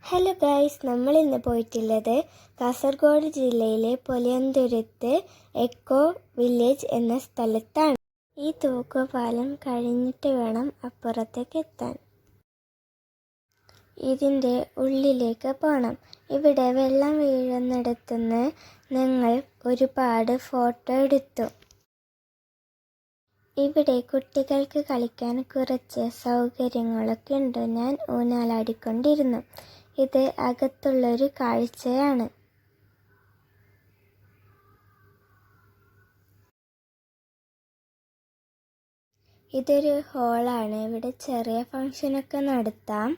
Hello guys, നമ്മൾ ഇന്ന് പോയിട്ടുള്ളത് കാസർഗോഡ് ജില്ലയിലെ പുലിയന്തുരുത്ത് എക്കോ വില്ലേജ് എന്ന സ്ഥലത്താണ്. ഈ തൂക്കുപാലം കഴിഞ്ഞിട്ട് വേണം അപ്പുറത്തേക്ക് എത്താൻ. ഇതിൻ്റെ ഉള്ളിലേക്ക് പോകണം. ഇവിടെ വെള്ളം വീഴുന്നിടത്തുനിന്ന് ഞങ്ങൾ ഒരുപാട് ഫോട്ടോ എടുത്തു. ഇവിടെ കുട്ടികൾക്ക് കളിക്കാൻ കുറച്ച് സൗകര്യങ്ങളൊക്കെ ഉണ്ട്. ഞാൻ ഊഞ്ഞാലാടിക്കൊണ്ടിരുന്നു. ഇത് അകത്തുള്ളൊരു കാഴ്ചയാണ്. ഇതൊരു ഹോളാണ്. ഇവിടെ ചെറിയ ഫംഗ്ഷനൊക്കെ നടത്താം.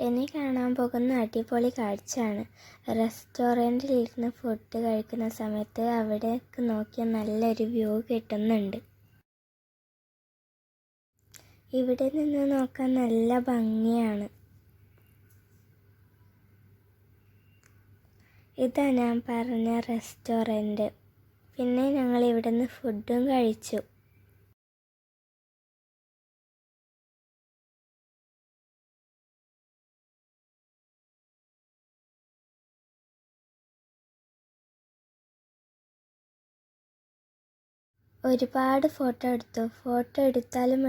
ഇനി കാണാൻ പോകുന്ന അടിപൊളി കാഴ്ചയാണ്. റെസ്റ്റോറൻറ്റിൽ ഇരുന്ന് ഫുഡ് കഴിക്കുന്ന സമയത്ത് അവിടേക്ക് നോക്കിയാൽ നല്ലൊരു വ്യൂ കിട്ടുന്നുണ്ട്. ഇവിടെ നിന്ന് നോക്കാൻ നല്ല ഭംഗിയാണ്. ഇതാ ഞാൻ പറഞ്ഞ റെസ്റ്റോറൻറ്റ്. പിന്നെ ഞങ്ങൾ ഇവിടെ നിന്ന് ഫുഡും കഴിച്ചു. ഒരുപാട് ഫോട്ടോ എടുത്തു. ഫോട്ടോ എടുത്താലും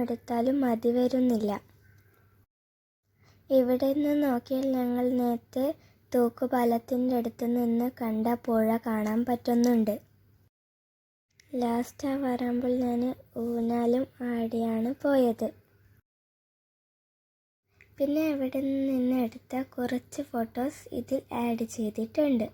മതി വരുന്നില്ല. ഇവിടെ നിന്ന് നോക്കിയാൽ ഞങ്ങൾ നേരത്തെ തൂക്കുപാലത്തിൻ്റെ അടുത്ത് നിന്ന് കണ്ട പുഴ കാണാൻ പറ്റുന്നുണ്ട്. ലാസ്റ്റ് വരുമ്പോൾ ഞാൻ ഊഞ്ഞാലും ആടിയാണ് പോയത്. പിന്നെ ഇവിടെ നിന്ന് എടുത്ത കുറച്ച് ഫോട്ടോസ് ഇതിൽ ആഡ് ചെയ്തിട്ടുണ്ട്.